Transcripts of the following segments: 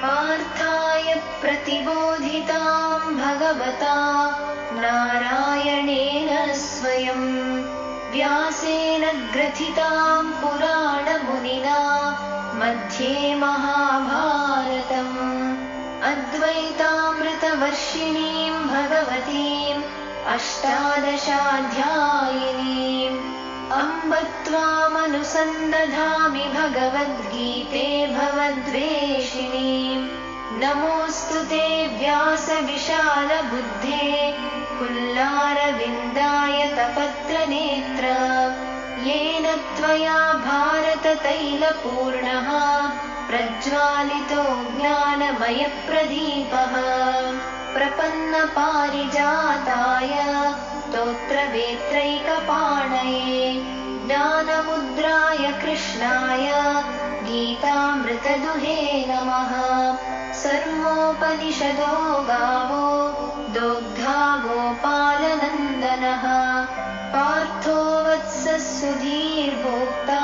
पार्थाय प्रतिबोधितां भगवता नारायणेन स्वयं व्यासेन ग्रथितां पुराणमुनिना मध्ये महाभारतम् अद्वैतामृतवर्षिणीं भगवतीम् अष्टादशाध्यायिनीम् अम्ब त्वामनुसन्दधामि भगवद्गीते भवद्वेषिणीम् नमोऽस्तु ते व्यासविशालबुद्धे पुल्लारविन्दायतपत्रनेत्र येन त्वया भारततैलपूर्णः प्रज्वालितो ज्ञानमयप्रदीपः प्रपन्नपारिजाताय स्तोत्रवेत्रैकपाणये ज्ञानमुद्राय कृष्णाय गीतामृतदुहे नमः। सर्वोपनिषदो गावो दोग्धा गोपालनन्दनः पार्थो वत्सः सुधीर्भोक्ता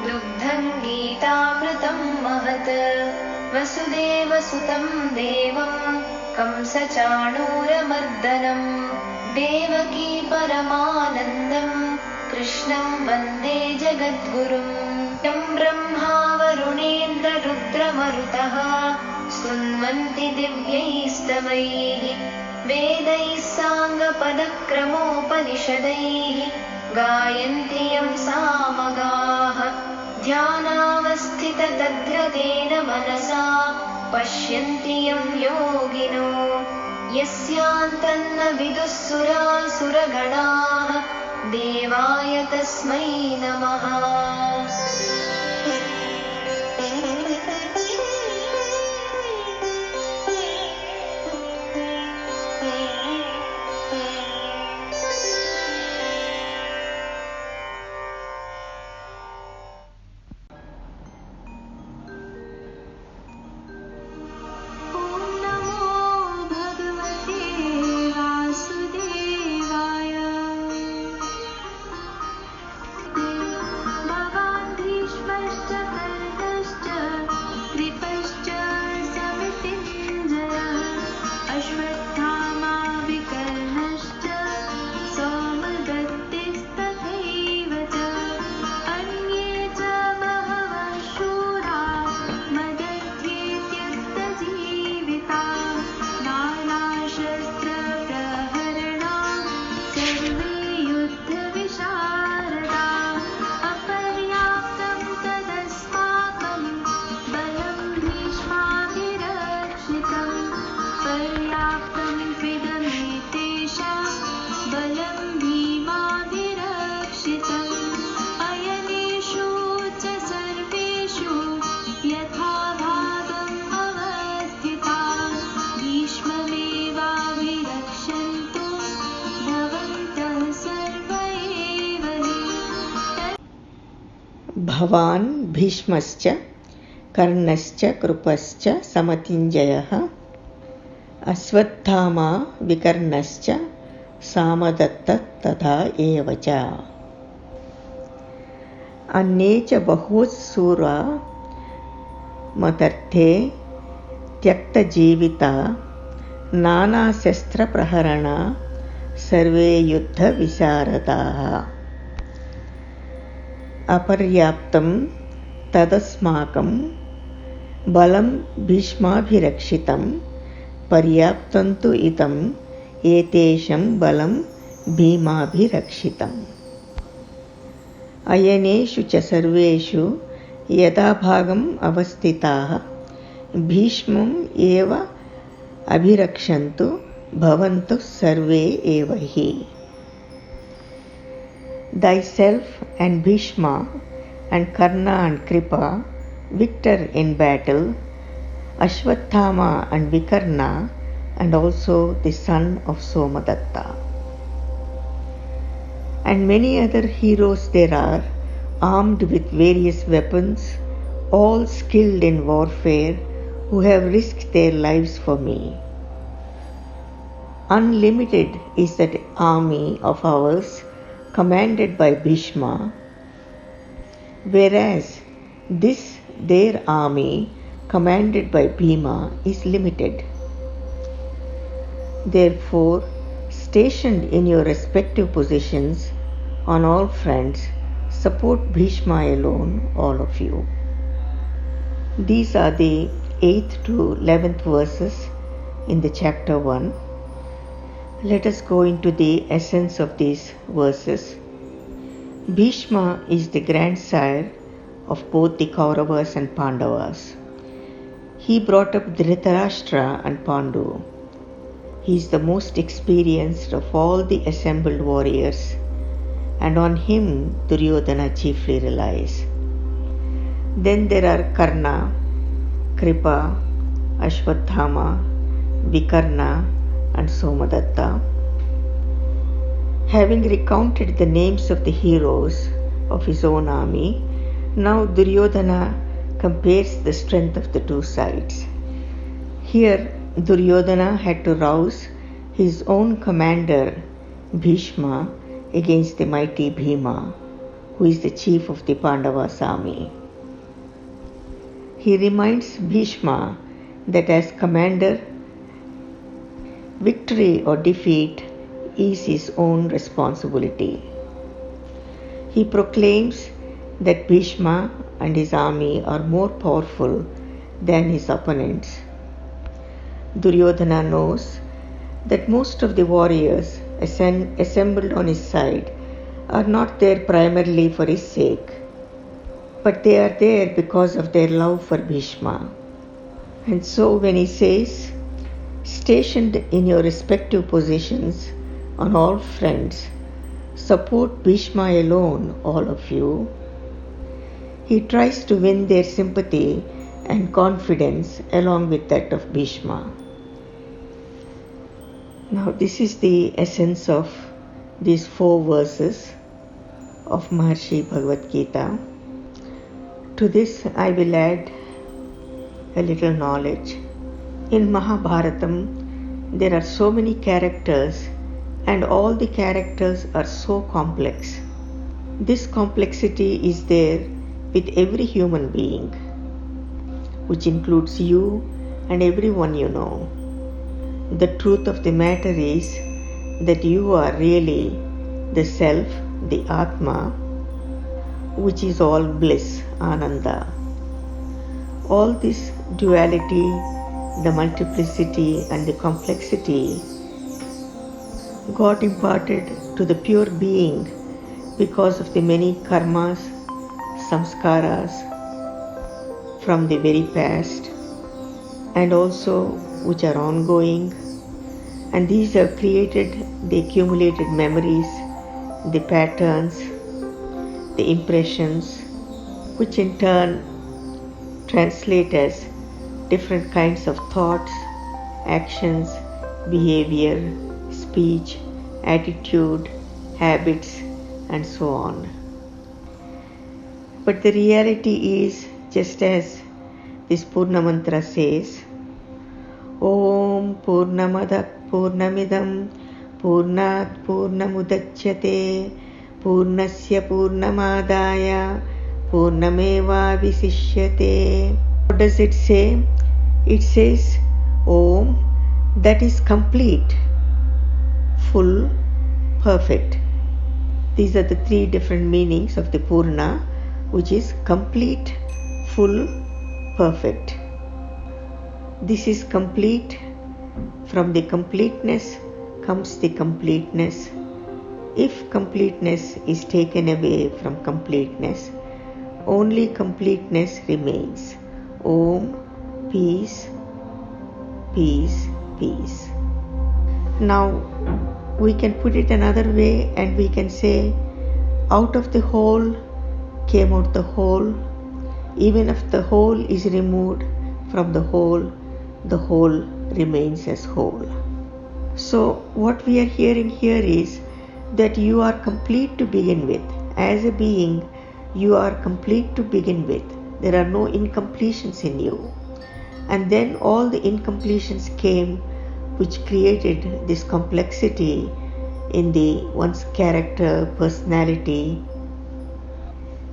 दुग्धं गीतामृतं महत् वसुदेवसुतं देवं कंसचाणूरमर्दनं देवकी परमानन्दं कृष्णं वन्दे जगद्गुरुं यं ब्रह्मा वरुणेन्द्ररुद्रमरुतः स्तुन्वन्ति दिव्यैस्तवैः वेदैः साङ्गपदक्रमोपनिषदैः गायन्ति यं सामगाः ध्यानावस्थिततद्गतेन मनसा पश्यन्ति यं योगिनो यस्यान्तन्न विदुः सुरासुरगणाः देवाय तस्मै नमः। भवान् भीष्मश्च कर्णश्च कृपश्च समतिञ्जयः अश्वत्थामा विकर्णश्च सामदत्तः तथा एव च अन्ये च बहुशूरा मदर्थे त्यक्तजीविता नानाशस्त्रप्रहरणा सर्वे युद्धविशारदाः अपर्याप्तं तदस्माकं बलं भीष्माभिरक्षितं पर्याप्तं तु इदम् एतेषां बलं भीमाभिरक्षितम् अयनेषु च सर्वेषु यथाभागम् अवस्थिताः भीष्मम् एव अभिरक्षन्तु भवन्तु सर्वे एव हि Thyself and Bhishma and Karna and Kripa, victor in battle, Ashwatthama and Vikarna, and also the son of Somadatta. And many other heroes there are, armed with various weapons, all skilled in warfare, who have risked their lives for me. Unlimited is that army of ours, commanded by Bhishma, whereas this their army commanded by Bhima is limited. Therefore, stationed in your respective positions on all fronts, support Bhishma alone, all of you. These are the 8th to 11th verses in the chapter 1. Let us go into the essence of these verses. Bhishma is the grandsire of both the Kauravas and Pandavas. He brought up Dhritarashtra and Pandu. He is the most experienced of all the assembled warriors, and on him Duryodhana chiefly relies. Then there are Karna, Kripa, Ashwatthama, Vikarna, and Somadatta. Having recounted the names of the heroes of his own army, now Duryodhana compares the strength of the two sides. Here Duryodhana had to rouse his own commander Bhishma against the mighty Bhima, who is the chief of the Pandavas' army. He reminds Bhishma that as commander, victory or defeat is his own responsibility. He proclaims that Bhishma and his army are more powerful than his opponents. Duryodhana knows that most of the warriors assembled on his side are not there primarily for his sake, but they are there because of their love for Bhishma. And so when he says, stationed in your respective positions on all fronts, support Bhishma alone, all of you, he tries to win their sympathy and confidence along with that of Bhishma. Now this is the essence of these 4 verses of Maharshi Bhagavad Gita. To this I will add a little knowledge. In Mahabharatam there are so many characters, and all the characters are so complex. This complexity is there with every human being, which includes you and everyone you know. The truth of the matter is that you are really the Self, the Atma, which is all bliss, Ananda. All this duality, the multiplicity and the complexity got imparted to the pure being because of the many karmas, samskaras from the very past, and also which are ongoing, and these have created the accumulated memories, the patterns, the impressions, which in turn translate as different kinds of thoughts, actions, behavior, speech, attitude, habits, and so on. But the reality is, just as this Purna mantra says, Om Purnamadah Purnamidam Purnat Purnamudachyate Purnasya Purnamadaya Purnameva Visishyate. What does it say? It says Om, that is complete, full, perfect. These are the 3 different meanings of the Purna, which is complete, full, perfect. This is complete. From the completeness comes the completeness. If completeness is taken away from completeness, only completeness remains. Om, peace, peace, peace. Now we can put it another way and we can say, out of the whole came out the whole. Even if the whole is removed from the whole remains as whole. So what we are hearing here is that you are complete to begin with. As a being, you are complete to begin with. There are no incompletions in you. And then all the incompletions came, which created this complexity in the one's character, personality,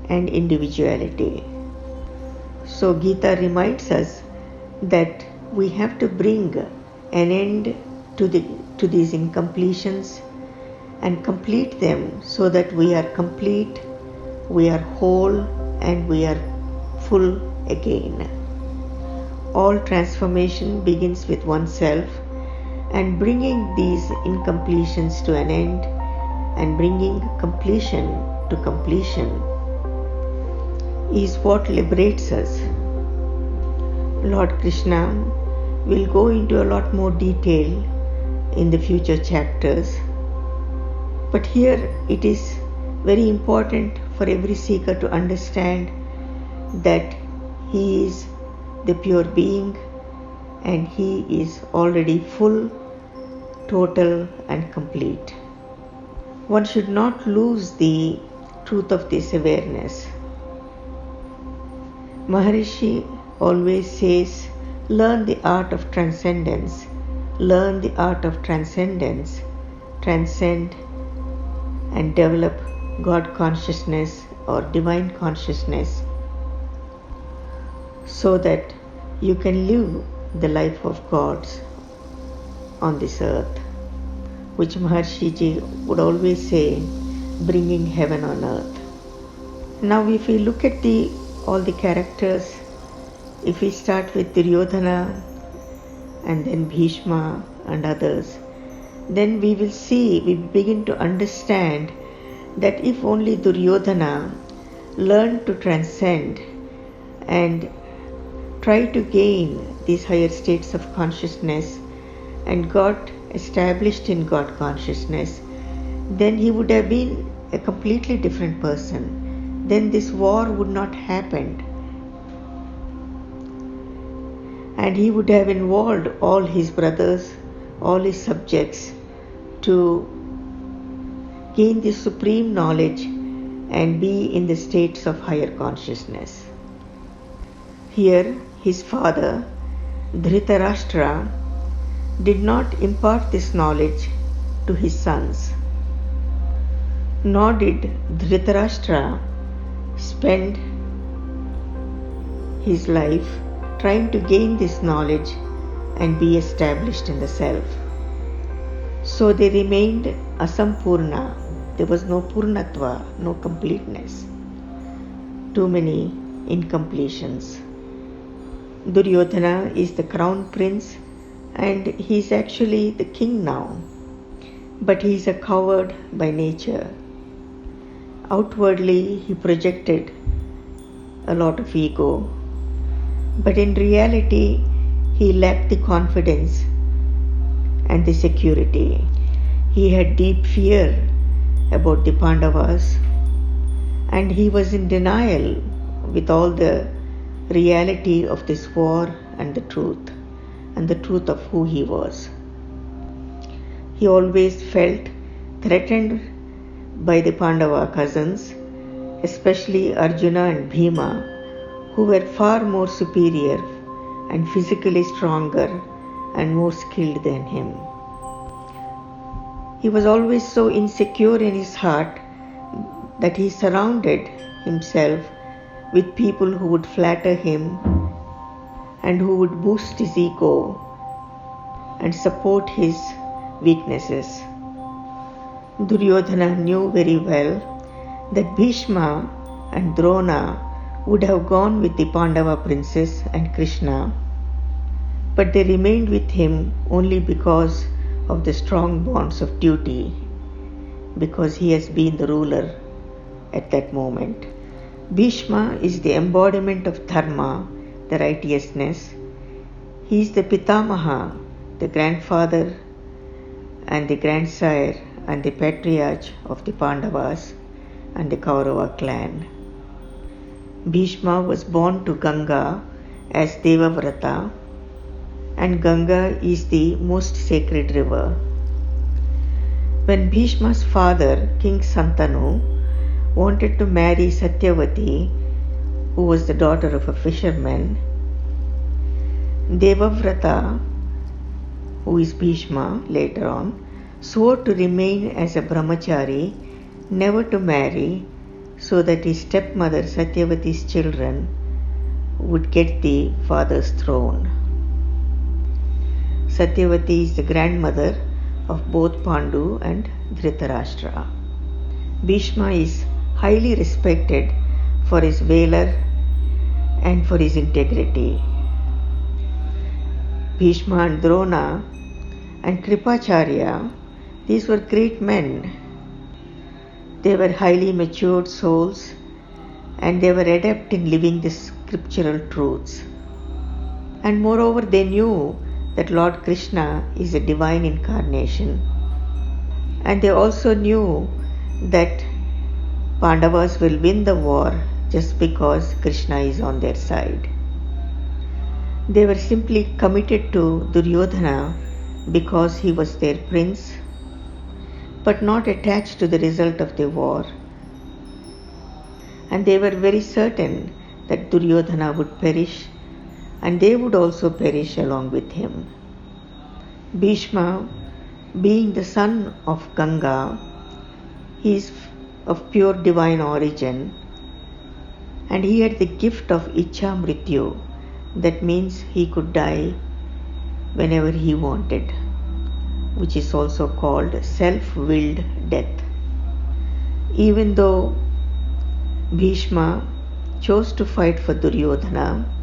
and individuality. So Gita reminds us that we have to bring an end to these incompletions and complete them so that we are complete, we are whole, and we are full again. All transformation begins with oneself, and bringing these incompletions to an end and bringing completion to completion is what liberates us. Lord Krishna will go into a lot more detail in the future chapters, but here it is very important for every seeker to understand that he is the pure being and he is already full, total, and complete. One should not lose the truth of this awareness. Maharishi always says, learn the art of transcendence, learn the art of transcendence, transcend and develop God consciousness or divine consciousness so that you can live the life of gods on this earth, which Maharshi Ji would always say, bringing heaven on earth. Now if we look at all the characters, if we start with Duryodhana and then Bhishma and others, then we begin to understand that if only Duryodhana learned to transcend and try to gain these higher states of consciousness and got established in God consciousness, then he would have been a completely different person. Then this war would not happen. And he would have involved all his brothers, all his subjects to gain the supreme knowledge and be in the states of higher consciousness. Here, his father, Dhritarashtra, did not impart this knowledge to his sons. Nor did Dhritarashtra spend his life trying to gain this knowledge and be established in the self. So they remained asampurna. There was no purnatva, no completeness. Too many incompletions. Duryodhana is the crown prince and he is actually the king now. But he is a coward by nature. Outwardly he projected a lot of ego, but in reality he lacked the confidence and the security. He had deep fear about the Pandavas and he was in denial with all the reality of this war and the truth of who he was. He always felt threatened by the Pandava cousins, especially Arjuna and Bhima, who were far more superior and physically stronger and more skilled than him. He was always so insecure in his heart that he surrounded himself with people who would flatter him and who would boost his ego and support his weaknesses. Duryodhana knew very well that Bhishma and Drona would have gone with the Pandava princes and Krishna, but they remained with him only because of the strong bonds of duty, because he has been the ruler at that moment. Bhishma is the embodiment of dharma, the righteousness. He is the Pitamaha, the grandfather and the grandsire and the patriarch of the Pandavas and the Kaurava clan. Bhishma was born to Ganga as Devavrata, and Ganga is the most sacred river. When Bhishma's father, King Santanu, wanted to marry Satyavati, who was the daughter of a fisherman, Devavrata, who is Bhishma later on, swore to remain as a brahmachari, never to marry, so that his stepmother Satyavati's children would get the father's throne. Satyavati is the grandmother of both Pandu and Dhritarashtra. Bhishma is highly respected for his valor and for his integrity. Bhishma and Drona and Kripacharya, these were great men. They were highly matured souls and they were adept in living the scriptural truths. And moreover, they knew that Lord Krishna is a divine incarnation. And they also knew that Pandavas will win the war just because Krishna is on their side. They were simply committed to Duryodhana because he was their prince, but not attached to the result of the war. And they were very certain that Duryodhana would perish and they would also perish along with him. Bhishma, being the son of Ganga, he is of pure divine origin and he had the gift of Ichha Mrityu. That means he could die whenever he wanted, which is also called self-willed death. Even though Bhishma chose to fight for Duryodhana,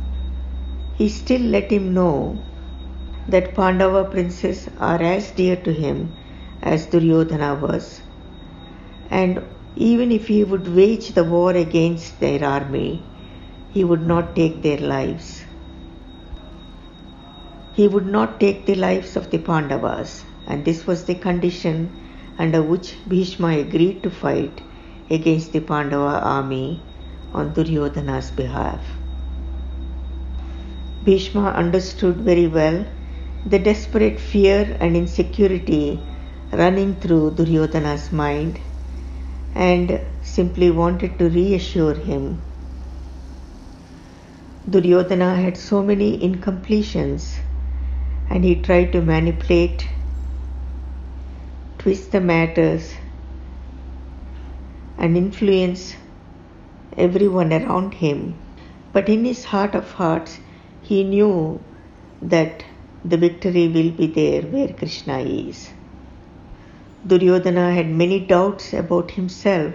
he still let him know that Pandava princes are as dear to him as Duryodhana was, and even if he would wage the war against their army, he would not take their lives. He would not take the lives of the Pandavas, and this was the condition under which Bhishma agreed to fight against the Pandava army on Duryodhana's behalf. Bhishma understood very well the desperate fear and insecurity running through Duryodhana's mind and simply wanted to reassure him. Duryodhana had so many incompletions and he tried to manipulate, twist the matters and influence everyone around him. But in his heart of hearts, he knew that the victory will be there where Krishna is. Duryodhana had many doubts about himself.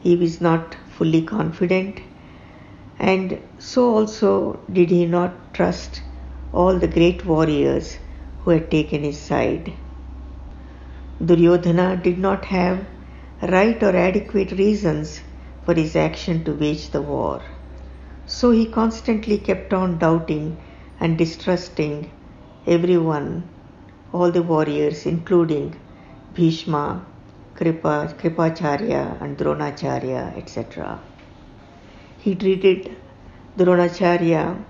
He was not fully confident, and so also did he not trust all the great warriors who had taken his side. Duryodhana did not have right or adequate reasons for his action to wage the war. So he constantly kept on doubting and distrusting everyone, all the warriors, including Bhishma, Kripacharya and Dronacharya, etc. He treated Dronacharya,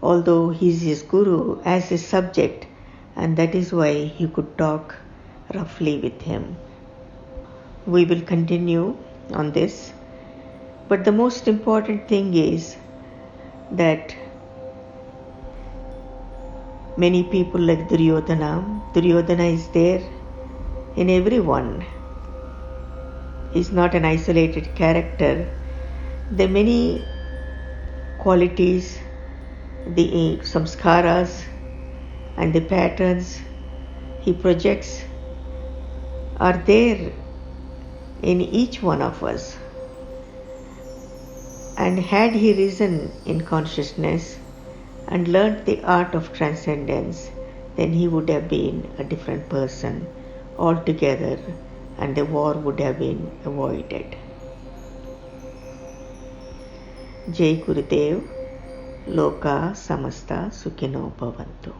although he is his guru, as his subject, and that is why he could talk roughly with him. We will continue on this, but the most important thing is that many people like Duryodhana is there in everyone. He is not an isolated character. There are many qualities, the samskaras and the patterns he projects are there in each one of us. And had he risen in consciousness and learnt the art of transcendence, then he would have been a different person altogether and the war would have been avoided. Jai Gurudev, Loka Samasta Sukhino Bhavantu.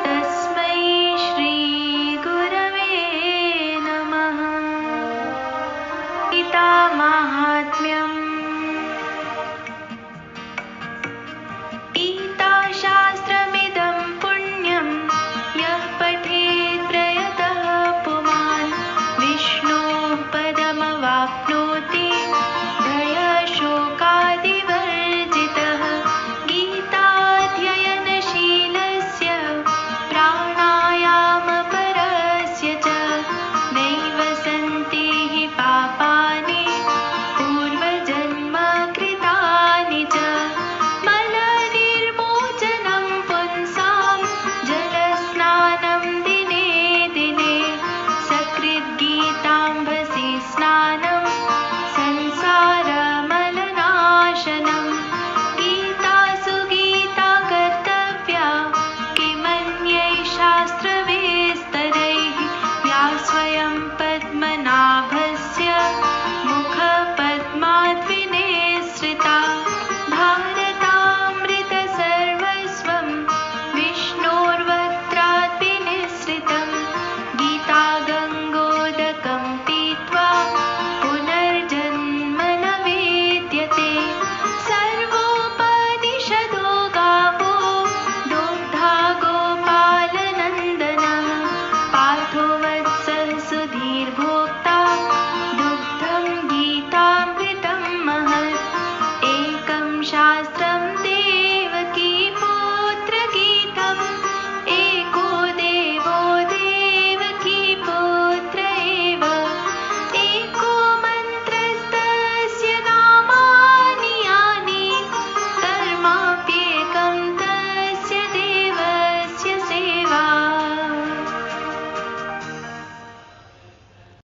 तस्मै श्री गुरवे नमः। कायं पद्मनाभस्य मुखपद्माद्विनिसृता भारतामृतसर्वस्वं विष्णोर्वक्त्राद्विनिसृतं गीता गङ्गोदकं पीत्वा पुनर्जन्म न विद्यते सर्वोपनिषदो गावो दुग्धा गोपालनन्दनः पार्थो वत्सः सुधीर्भूतः